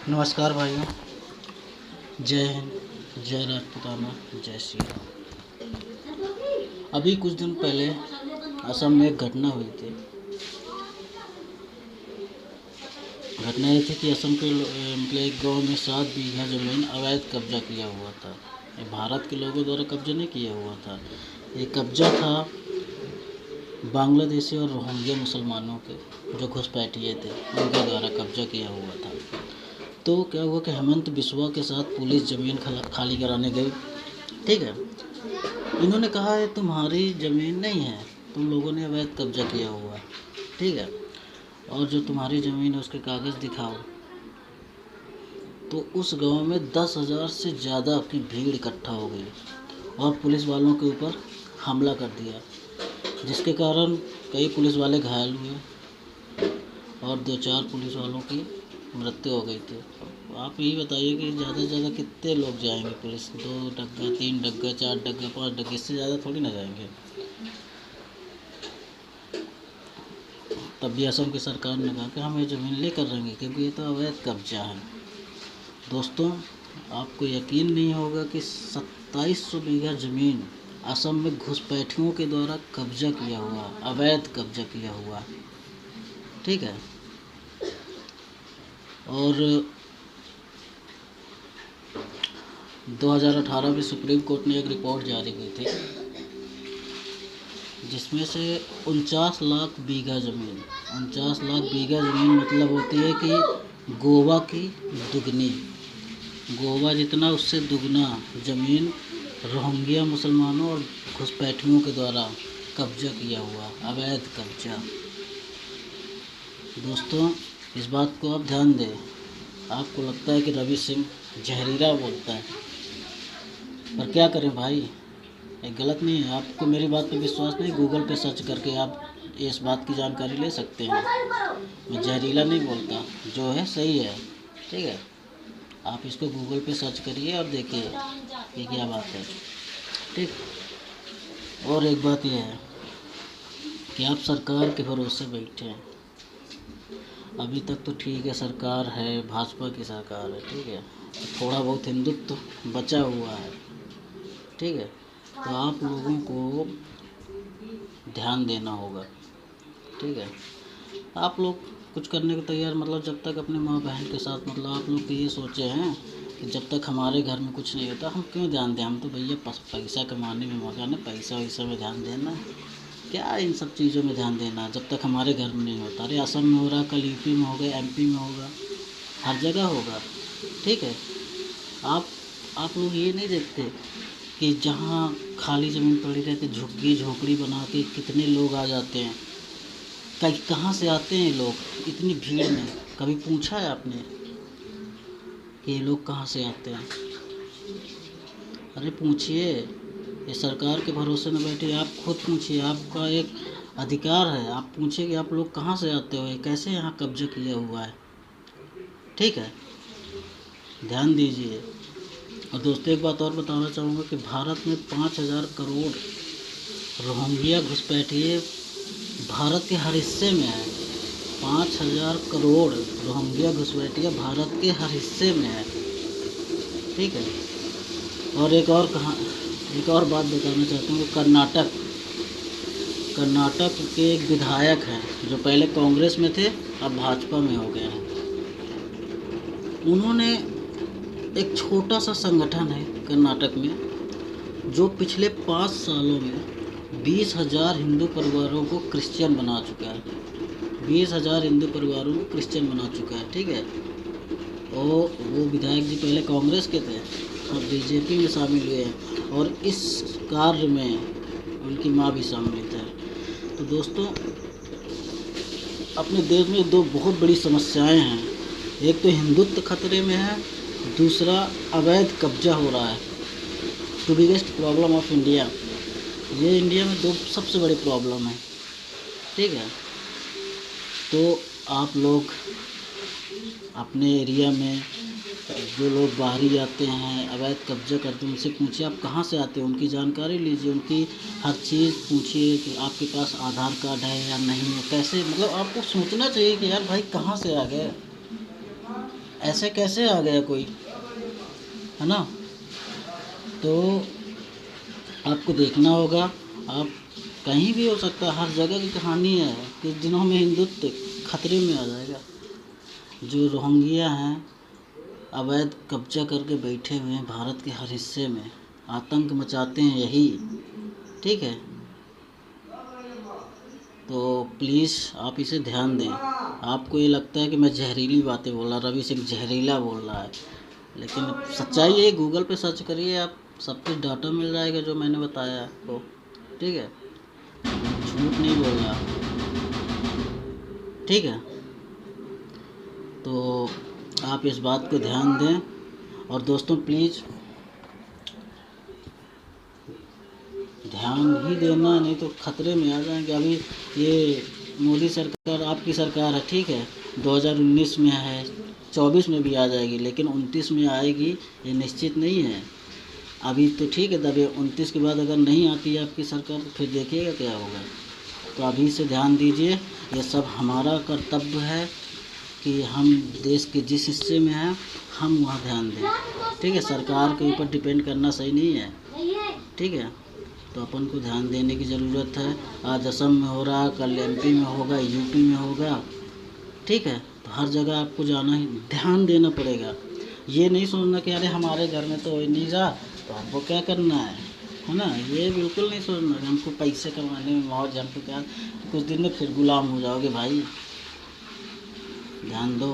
नमस्कार भाइयों। जय हिंद, जय राजपूताना, जय श्री राम। अभी कुछ दिन पहले असम में एक घटना हुई थी। घटना ये थी कि असम के मतलब एक गांव में 7 बीघा ज़मीन अवैध कब्जा किया हुआ था। ये भारत के लोगों द्वारा कब्जा नहीं किया हुआ था, ये कब्जा था बांग्लादेशी और रोहिंग्या मुसलमानों के, जो घुसपैठिए थे, उनके द्वारा कब्जा किया हुआ था। तो क्या हुआ कि हेमंत बिस्वा के साथ पुलिस ज़मीन खाली कराने गई। ठीक है, इन्होंने कहा है तुम्हारी ज़मीन नहीं है, तुम लोगों ने अवैध कब्जा किया हुआ है। ठीक है, और जो तुम्हारी ज़मीन है उसके कागज़ दिखाओ। तो उस गांव में 10,000 से ज़्यादा की भीड़ इकट्ठा हो गई और पुलिस वालों के ऊपर हमला कर दिया, जिसके कारण कई पुलिस वाले घायल हुए और 2-4 पुलिस वालों की मृत्यु हो गई थी। आप यही बताइए कि ज़्यादा से ज़्यादा कितने लोग जाएंगे पुलिस? 2 डग्गा, 3 डग्गा, 4 डग्गा, 5 डग्गा, इससे ज़्यादा थोड़ी ना जाएंगे। तब भी असम की सरकार ने कहा कि हम ये ज़मीन लेकर रहेंगे क्योंकि ये तो अवैध कब्जा है। दोस्तों, आपको यकीन नहीं होगा कि 2700 बीघा ज़मीन असम में घुसपैठियों के द्वारा कब्जा किया हुआ, अवैध कब्जा किया हुआ। ठीक है, और 2018 में सुप्रीम कोर्ट ने एक रिपोर्ट जारी की थी, जिसमें से 49 लाख बीघा ज़मीन, 49 लाख बीघा ज़मीन मतलब होती है कि गोवा की दुगनी, गोवा जितना उससे दुगना ज़मीन रोहिंग्या मुसलमानों और घुसपैठियों के द्वारा कब्जा किया हुआ, अवैध कब्जा। दोस्तों, इस बात को आप ध्यान दें। आपको लगता है कि रवि सिंह जहरीला बोलता है, पर क्या करें भाई, ये गलत नहीं है। आपको मेरी बात पे विश्वास नहीं, गूगल पे सर्च करके आप इस बात की जानकारी ले सकते हैं। मैं जहरीला नहीं बोलता, जो है सही है। ठीक है, आप इसको गूगल पे सर्च करिए और देखिए ये क्या बात है। ठीक, और एक बात यह है कि आप सरकार के भरोसे बैठे हैं। अभी तक तो ठीक है, सरकार है, भाजपा की सरकार है। ठीक है, तो थोड़ा बहुत हिंदुत्व तो बचा हुआ है। ठीक है, तो आप लोगों को ध्यान देना होगा। ठीक है, आप लोग कुछ करने को तैयार, मतलब जब तक अपने माँ बहन के साथ, मतलब आप लोग ये सोचे हैं कि जब तक हमारे घर में कुछ नहीं होता हम क्यों ध्यान दें। हम तो भैया पैसा कमाने में मगन है, पैसा वैसा में ध्यान देना, क्या इन सब चीज़ों में ध्यान देना जब तक हमारे घर में नहीं होता। अरे असम में हो रहा, कल यूपी में होगा, एमपी में होगा, हर जगह होगा। ठीक है, आप लोग ये नहीं देखते कि जहाँ खाली ज़मीन पड़ी रहती, झुग्गी झोपड़ी बना के कितने लोग आ जाते हैं। कहाँ से आते हैं लोग इतनी भीड़ में? कभी पूछा है आपने कि ये लोग कहाँ से आते हैं? अरे पूछिए, ये सरकार के भरोसे न बैठे, आप खुद पूछिए, आपका एक अधिकार है। आप पूछिए कि आप लोग कहाँ से आते हो, कैसे यहाँ कब्जा किया हुआ है। ठीक है, ध्यान दीजिए। और दोस्तों, एक बात और बताना चाहूँगा कि भारत में 5,000 करोड़ रोहिंग्या घुसपैठिए भारत के हर हिस्से में है। 5,000 करोड़ रोहिंग्या घुसपैठिए भारत के हर हिस्से में है। ठीक है, और एक और बात बताना चाहता हूँ। कर्नाटक के एक विधायक हैं जो पहले कांग्रेस में थे, अब भाजपा में हो गए हैं। उन्होंने एक छोटा सा संगठन है कर्नाटक में, जो पिछले 5 सालों में 20,000 हिंदू परिवारों को क्रिश्चियन बना चुका है। 20,000 हिंदू परिवारों को क्रिश्चियन बना चुका है। ठीक है, और वो विधायक जी पहले कांग्रेस के थे, अब बीजेपी में शामिल हुए हैं, और इस कार्य में उनकी माँ भी सम्मिलित है। तो दोस्तों, अपने देश में 2 बहुत बड़ी समस्याएं हैं। एक तो हिंदुत्व खतरे में है, दूसरा अवैध कब्जा हो रहा है। Two biggest problem of India, ये इंडिया में 2 सबसे बड़ी प्रॉब्लम है। ठीक है, तो आप लोग अपने एरिया में जो लोग बाहरी आते हैं, अवैध कब्जा करते हैं, उनसे पूछिए आप कहाँ से आते हैं, उनकी जानकारी लीजिए, उनकी हर चीज़ पूछिए कि आपके पास आधार कार्ड है या नहीं है, कैसे, मतलब आपको सोचना चाहिए कि यार भाई कहाँ से आ गए। ऐसे कैसे आ गया कोई, है ना। तो आपको देखना होगा, आप कहीं भी हो सकता है, हर जगह की कहानी है कि दिनों में हिंदुत्व खतरे में आ जाएगा। जो रोहिंग्या हैं अवैध कब्जा करके बैठे हुए हैं भारत के हर हिस्से में, आतंक मचाते हैं यही, ठीक है। तो प्लीज़ आप इसे ध्यान दें। आपको ये लगता है कि मैं जहरीली बातें बोल रहा, रवि सिंह जहरीला बोल रहा है, लेकिन सच्चाई है। गूगल पे सर्च करिए आप, सब कुछ डाटा मिल जाएगा जो मैंने बताया आपको, ठीक है। झूठ नहीं बोल रहा, ठीक है। तो आप इस बात को ध्यान दें। और दोस्तों प्लीज़ ध्यान ही देना, नहीं तो खतरे में आ जाएंगे। अभी ये मोदी सरकार आपकी सरकार है, ठीक है, 2019 में है, 24 में भी आ जाएगी, लेकिन 29 में आएगी ये निश्चित नहीं है। अभी तो ठीक है, तब 29 के बाद अगर नहीं आती है आपकी सरकार तो फिर देखिएगा क्या होगा। तो अभी से ध्यान दीजिए, ये सब हमारा कर्तव्य है कि हम देश के जिस हिस्से में हैं हम वहाँ ध्यान दें, ठीक है। सरकार के ऊपर डिपेंड करना सही नहीं है, ठीक है। तो अपन को ध्यान देने की ज़रूरत है। आज असम में हो रहा, कल एमपी में होगा, यूपी में होगा, ठीक है। तो हर जगह आपको जाना ही, ध्यान देना पड़ेगा। ये नहीं सोचना कि अरे हमारे घर में तो नहीं रहा तो हमको क्या करना है ना। ये बिल्कुल नहीं सोचना कि हमको पैसे कमाने में मौज, हमको क्या, कुछ दिन में फिर गुलाम हो जाओगे भाई। ध्यान दो।